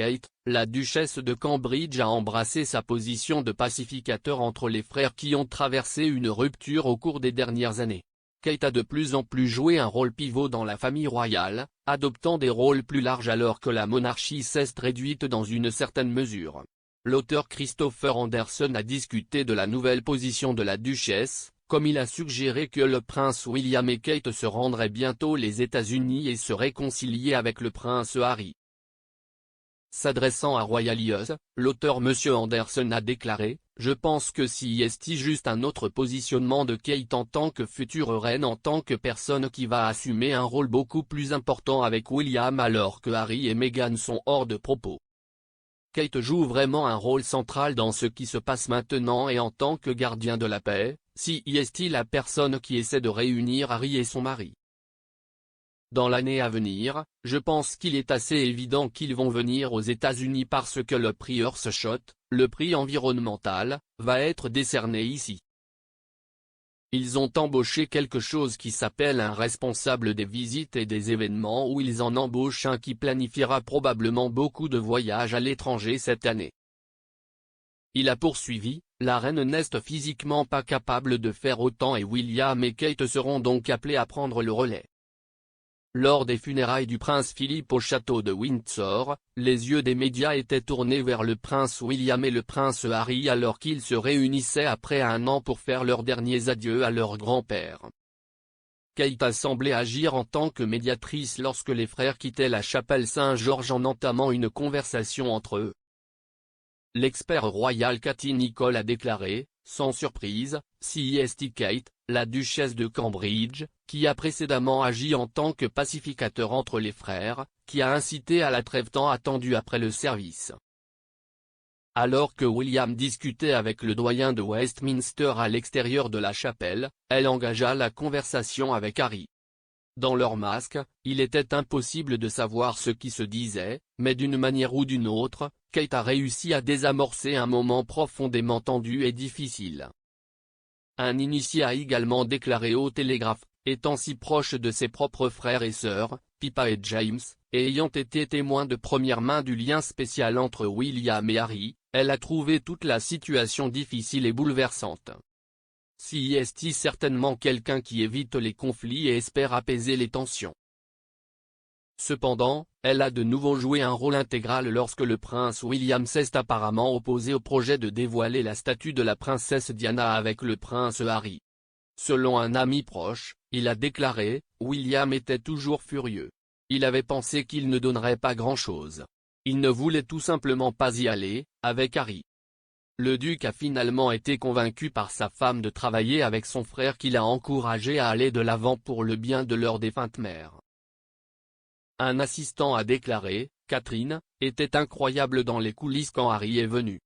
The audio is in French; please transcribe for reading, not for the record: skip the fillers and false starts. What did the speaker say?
Kate, la duchesse de Cambridge a embrassé sa position de pacificateur entre les frères qui ont traversé une rupture au cours des dernières années. Kate a de plus en plus joué un rôle pivot dans la famille royale, adoptant des rôles plus larges alors que la monarchie s'est réduite dans une certaine mesure. L'auteur Christopher Anderson a discuté de la nouvelle position de la duchesse, comme il a suggéré que le prince William et Kate se rendraient bientôt aux États-Unis et se réconcilier avec le prince Harry. S'adressant à Royal News, l'auteur M. Anderson a déclaré « Je pense que si est juste un autre positionnement de Kate en tant que future reine en tant que personne qui va assumer un rôle beaucoup plus important avec William alors que Harry et Meghan sont hors de propos. Kate joue vraiment un rôle central dans ce qui se passe maintenant et en tant que gardien de la paix, si est la personne qui essaie de réunir Harry et son mari. Dans l'année à venir, je pense qu'il est assez évident qu'ils vont venir aux États-Unis parce que le prix Earthshot, le prix environnemental, va être décerné ici. Ils ont embauché quelque chose qui s'appelle un responsable des visites et des événements ou ils en embauchent un qui planifiera probablement beaucoup de voyages à l'étranger cette année. Il a poursuivi, la reine n'est physiquement pas capable de faire autant et William et Kate seront donc appelés à prendre le relais. Lors des funérailles du prince Philippe au château de Windsor, les yeux des médias étaient tournés vers le prince William et le prince Harry alors qu'ils se réunissaient après un an pour faire leurs derniers adieux à leur grand-père. Kate a semblé agir en tant que médiatrice lorsque les frères quittaient la chapelle Saint-Georges en entamant une conversation entre eux. L'expert royal Cathy Nicholl a déclaré, sans surprise, si est Kate, la duchesse de Cambridge, qui a précédemment agi en tant que pacificateur entre les frères, qui a incité à la trêve tant attendue après le service. Alors que William discutait avec le doyen de Westminster à l'extérieur de la chapelle, elle engagea la conversation avec Harry. Dans leur masque, il était impossible de savoir ce qui se disait, mais d'une manière ou d'une autre, Kate a réussi à désamorcer un moment profondément tendu et difficile. Un initié a également déclaré au Télégraphe, étant si proche de ses propres frères et sœurs, Pippa et James, et ayant été témoin de première main du lien spécial entre William et Harry, elle a trouvé toute la situation difficile et bouleversante. Si est certainement quelqu'un qui évite les conflits et espère apaiser les tensions. Cependant, elle a de nouveau joué un rôle intégral lorsque le prince William s'est apparemment opposé au projet de dévoiler la statue de la princesse Diana avec le prince Harry. Selon un ami proche, il a déclaré, William était toujours furieux. Il avait pensé qu'il ne donnerait pas grand-chose. Il ne voulait tout simplement pas y aller, avec Harry. Le duc a finalement été convaincu par sa femme de travailler avec son frère qui l'a encouragé à aller de l'avant pour le bien de leur défunte mère. Un assistant a déclaré, Catherine, était incroyable dans les coulisses quand Harry est venu.